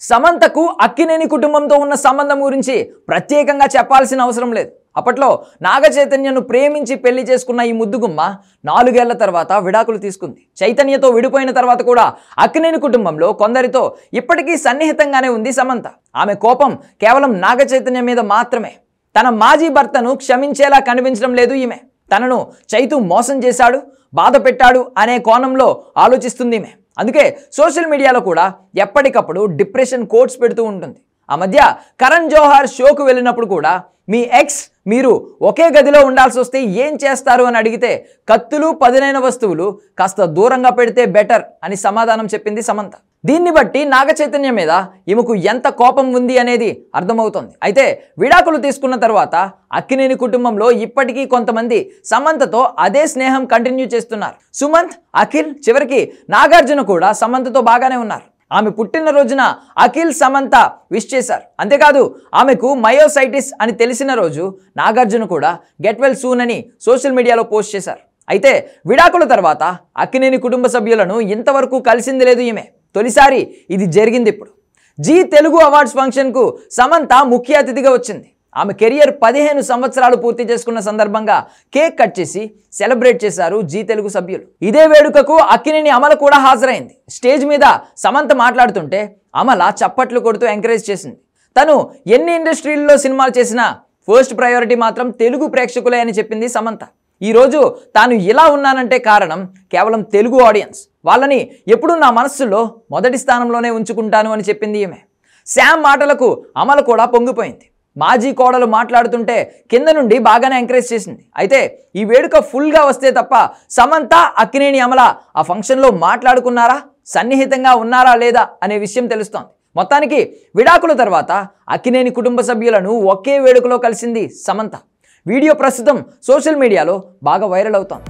సమంతకు అక్కినేని కుటుంబంతో ఉన్న సంబంధం గురించి ప్రత్యేకంగా చెప్పాల్సిన అవసరం లేదు. అప్పట్లో నాగ చైతన్యను ప్రేమించి పెళ్లి చేసుకున్న ఈ ముద్దుగుమ్మ 4 ఏళ్ల తర్వాత విడాకులు తీసుకుంది. చైతన్యతో విడిపోయిన తర్వాత కూడా అక్కినేని కుటుంబంలో కొందరితో ఇప్పటికీ సన్నిహితంగానే ఉంది సమంత. ఆమె కోపం కేవలం నాగ చైతన్య మీద మాత్రమే. తన మాజీ భర్తను క్షమించేలా కనిపించడం లేదు ఈమె. తనను చైతు మోసం చేశాడు, బాధ పెట్టాడు అనే కోణంలో ఆలోచిస్తుంది ఈమె. అందుకే సోషల్ మీడియాలో కూడా ఎప్పటికప్పుడు డిప్రెషన్ కోట్స్ పెడుతూ ఉంటుంది. ఆ మధ్య కరణ్ జోహార్ షోకు వెళ్ళినప్పుడు కూడా మీ ఎక్స్ మీరు ఒకే గదిలో ఉండాల్సి వస్తే ఏం చేస్తారు అని అడిగితే కత్తులు పదునైన వస్తువులు కాస్త దూరంగా పెడితే బెటర్ అని సమాధానం చెప్పింది సమంత. దీన్ని బట్టి నాగ చైతన్య మీద ఈమెకు ఎంత కోపం ఉంది అనేది అర్థమవుతోంది. అయితే విడాకులు తీసుకున్న తర్వాత అక్కినేని కుటుంబంలో ఇప్పటికీ కొంతమంది సమంతతో అదే స్నేహం కంటిన్యూ చేస్తున్నారు. సుమంత్, అఖిల్, చివరికి నాగార్జున కూడా సమంతతో బాగానే ఉన్నారు. ఆమె పుట్టినరోజున అఖిల్, సమంత విష్ చేశారు. అంతేకాదు ఆమెకు మయోసైటిస్ అని తెలిసిన రోజు నాగార్జున కూడా గెట్ వెల్ సూన్ అని సోషల్ మీడియాలో పోస్ట్ చేశారు. అయితే విడాకుల తర్వాత అక్కినేని కుటుంబ సభ్యులను ఇంతవరకు కలిసింది లేదు ఈమె. తొలిసారి ఇది జరిగింది ఇప్పుడు. జీ తెలుగు అవార్డ్స్ ఫంక్షన్కు సమంత ముఖ్య అతిథిగా వచ్చింది. ఆమె కెరియర్ 15 సంవత్సరాలు పూర్తి చేసుకున్న సందర్భంగా కేక్ కట్ చేసి సెలబ్రేట్ చేశారు జీ తెలుగు సభ్యులు. ఇదే వేడుకకు అక్కినేని అమల కూడా హాజరైంది. స్టేజ్ మీద సమంత మాట్లాడుతుంటే అమల చప్పట్లు కొడుతూ ఎంకరేజ్ చేసింది. తను ఎన్ని ఇండస్ట్రీల్లో సినిమాలు చేసినా ఫస్ట్ ప్రయారిటీ మాత్రం తెలుగు ప్రేక్షకులే అని చెప్పింది సమంత. ఈరోజు తాను ఇలా ఉన్నానంటే కారణం కేవలం తెలుగు ఆడియన్స్. వాళ్ళని ఎప్పుడూ నా మనస్సులో మొదటి స్థానంలోనే ఉంచుకుంటాను అని చెప్పింది ఈమె. శామ్ మాటలకు అమల కూడా పొంగిపోయింది. మాజీ కోడలు మాట్లాడుతుంటే కింద నుండి బాగానే ఎంకరేజ్ చేసింది. అయితే ఈ వేడుక ఫుల్గా వస్తే తప్ప సమంత, అక్కినేని అమల ఆ ఫంక్షన్లో మాట్లాడుకున్నారా, సన్నిహితంగా ఉన్నారా లేదా అనే విషయం తెలుస్తోంది. మొత్తానికి విడాకుల తర్వాత అక్కినేని కుటుంబ సభ్యులను ఒకే వేడుకలో కలిసింది సమంత. వీడియో ప్రస్తుతం సోషల్ మీడియాలో బాగా వైరల్ అవుతోంది.